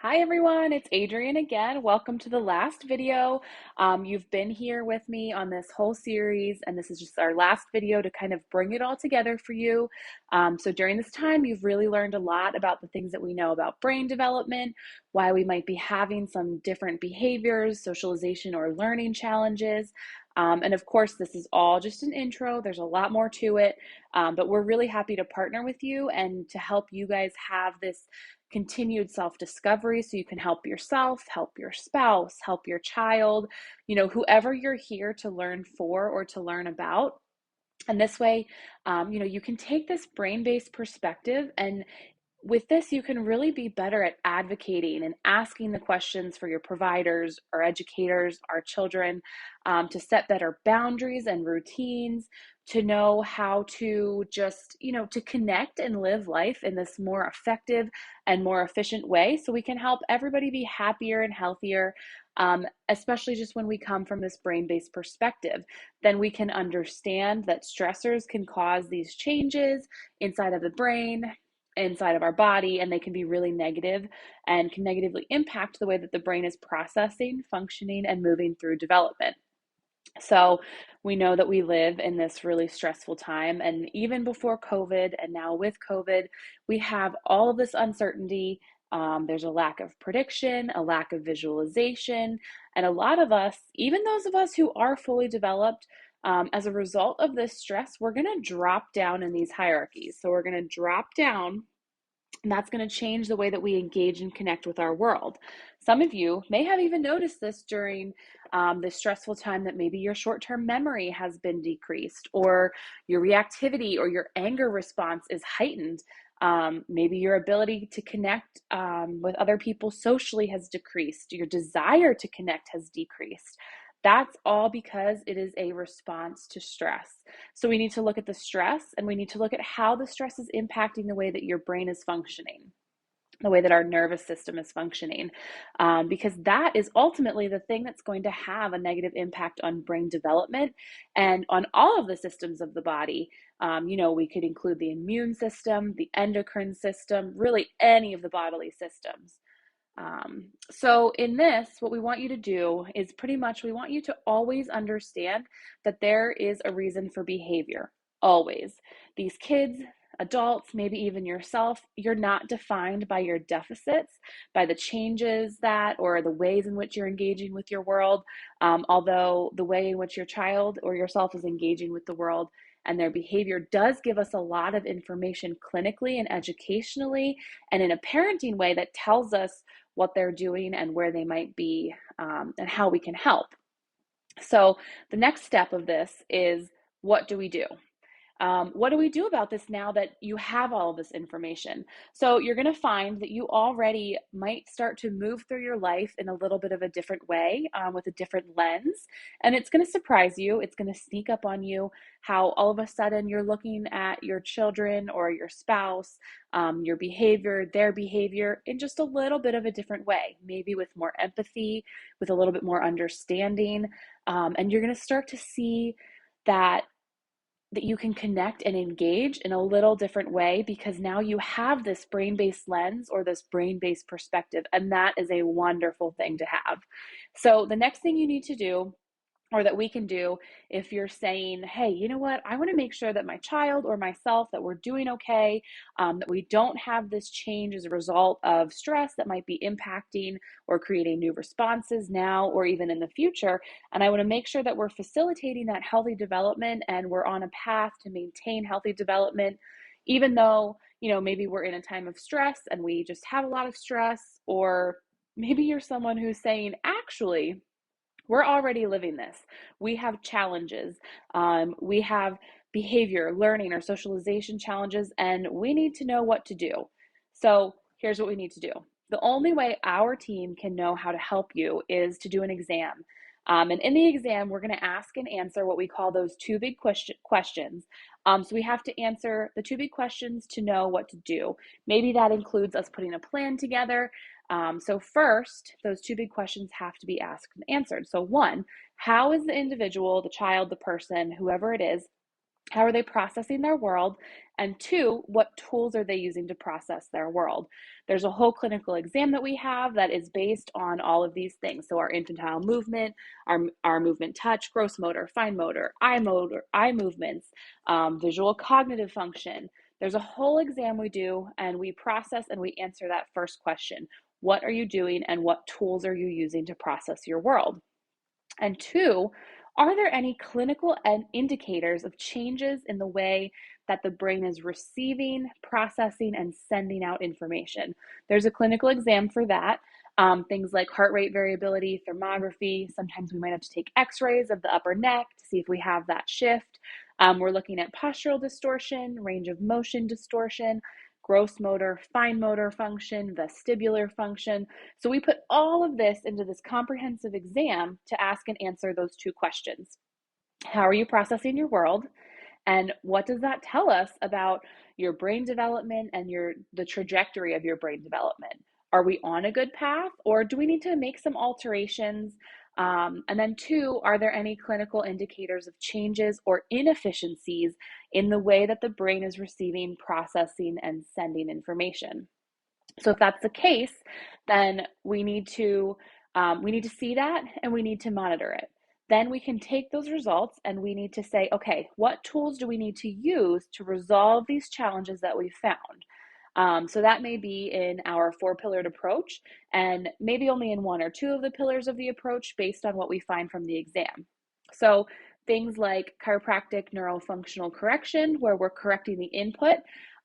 Hi everyone, it's Adrienne again. Welcome to the last video. You've been here with me on this whole series, and this is just our last video to kind of bring it all together for you. So during this time, you've really learned a lot about the things that we know about brain development, why we might be having some different behaviors, socialization, or learning challenges. And of course, this is all just an intro. There's a lot more to it, but we're really happy to partner with you and to help you guys have this continued self-discovery so you can help yourself, help your spouse, help your child, whoever you're here to learn for or to learn about. And this way, you can take this brain-based perspective, and with this, you can really be better at advocating and asking the questions for your providers, our educators, our children, to set better boundaries and routines, to know how to just, to connect and live life in this more effective and more efficient way so we can help everybody be happier and healthier, especially just when we come from this brain-based perspective. Then we can understand that stressors can cause these changes inside of the brain, inside of our body, and they can be really negative and can negatively impact the way that the brain is processing, functioning, and moving through development. So we know that we live in this really stressful time, and even before COVID and now with COVID, we have all of this uncertainty. There's a lack of prediction, a lack of visualization, and a lot of us, even those of us who are fully developed, as a result of this stress, we're going to drop down in these hierarchies. So we're going to drop down, and that's going to change the way that we engage and connect with our world. Some of you may have even noticed this during this stressful time, that maybe your short-term memory has been decreased, or your reactivity or your anger response is heightened. Maybe your ability to connect with other people socially has decreased. Your desire to connect has decreased. That's all because it is a response to stress. So we need to look at the stress, and we need to look at how the stress is impacting the way that your brain is functioning, the way that our nervous system is functioning, because that is ultimately the thing that's going to have a negative impact on brain development and on all of the systems of the body. We could include the immune system, the endocrine system, really any of the bodily systems. So in this, what we want you to do is pretty much, we want you to always understand that there is a reason for behavior, always. These kids, adults, maybe even yourself, you're not defined by your deficits, by the changes that, or the ways in which you're engaging with your world, although the way in which your child or yourself is engaging with the world and their behavior does give us a lot of information clinically and educationally and in a parenting way that tells us what they're doing and where they might be, and how we can help. So the next step of this is, what do we do? What do we do about this now that you have all of this information? So you're going to find that you already might start to move through your life in a little bit of a different way, with a different lens. And it's going to surprise you. It's going to sneak up on you how all of a sudden you're looking at your children or your spouse, your behavior, their behavior in just a little bit of a different way, maybe with more empathy, with a little bit more understanding. And you're going to start to see that you can connect and engage in a little different way, because now you have this brain-based lens or this brain-based perspective, and that is a wonderful thing to have. So the next thing you need to do, or that we can do, if you're saying, hey, you know what, I want to make sure that my child or myself, that we're doing okay, that we don't have this change as a result of stress that might be impacting or creating new responses now or even in the future. And I want to make sure that we're facilitating that healthy development and we're on a path to maintain healthy development, even though, maybe we're in a time of stress and we just have a lot of stress. Or maybe you're someone who's saying, actually, we're already living this. We have challenges. We have behavior, learning, or socialization challenges, and we need to know what to do. So here's what we need to do. The only way our team can know how to help you is to do an exam. And in the exam, we're going to ask and answer what we call those two big questions. So we have to answer the two big questions to know what to do. Maybe that includes us putting a plan together. So first, those two big questions have to be asked and answered. So one, how is the individual, the child, the person, whoever it is, How are they processing their world? And two, what tools are they using to process their world? There's a whole clinical exam that we have that is based on all of these things. So our infantile movement, our movement touch, gross motor, fine motor, eye movements, visual cognitive function. There's a whole exam we do, and we process and we answer that first question. What are you doing and what tools are you using to process your world? And two, are there any clinical indicators of changes in the way that the brain is receiving, processing, and sending out information? There's a clinical exam for that. Things like heart rate variability, thermography. Sometimes we might have to take x-rays of the upper neck to see if we have that shift. We're looking at postural distortion, range of motion distortion, gross motor, fine motor function, vestibular function. So we put all of this into this comprehensive exam to ask and answer those two questions. How are you processing your world? And what does that tell us about your brain development and the trajectory of your brain development? Are we on a good path, or do we need to make some alterations? And then two, are there any clinical indicators of changes or inefficiencies in the way that the brain is receiving, processing, and sending information? So if that's the case, then we need to see that and we need to monitor it. Then we can take those results and we need to say, okay, what tools do we need to use to resolve these challenges that we found? So that may be in our four-pillared approach, and maybe only in one or two of the pillars of the approach based on what we find from the exam. So things like chiropractic neurofunctional correction, where we're correcting the input,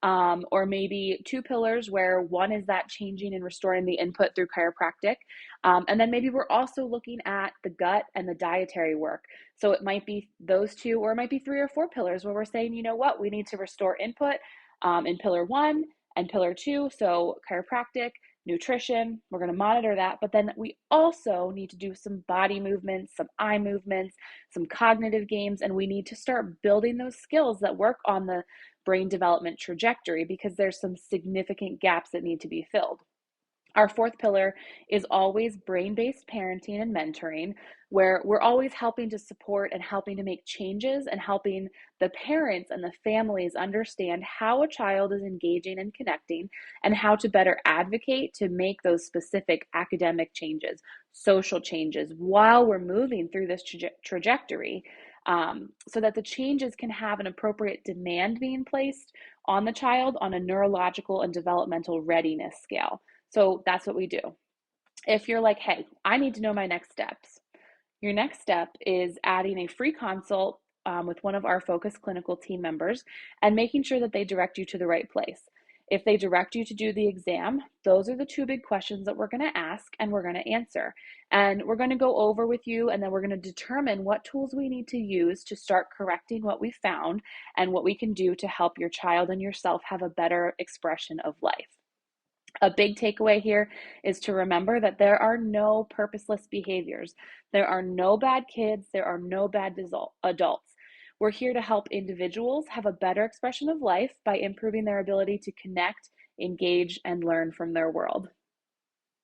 or maybe two pillars where one is that changing and restoring the input through chiropractic. And then maybe we're also looking at the gut and the dietary work. So it might be those two, or it might be three or four pillars where we're saying, you know what, we need to restore input in pillar one and pillar two. So chiropractic, nutrition, we're going to monitor that. But then we also need to do some body movements, some eye movements, some cognitive games, and we need to start building those skills that work on the brain development trajectory, because there's some significant gaps that need to be filled. Our fourth pillar is always brain-based parenting and mentoring, where we're always helping to support and helping to make changes and helping the parents and the families understand how a child is engaging and connecting and how to better advocate to make those specific academic changes, social changes while we're moving through this trajectory, so that the changes can have an appropriate demand being placed on the child on a neurological and developmental readiness scale. So that's what we do. If you're like, hey, I need to know my next steps, your next step is adding a free consult with one of our focused clinical team members and making sure that they direct you to the right place. If they direct you to do the exam, those are the two big questions that we're going to ask and we're going to answer. And we're going to go over with you, and then we're going to determine what tools we need to use to start correcting what we found and what we can do to help your child and yourself have a better expression of life. A big takeaway here is to remember that there are no purposeless behaviors. There are no bad kids. There are no bad adults. We're here to help individuals have a better expression of life by improving their ability to connect, engage, and learn from their world.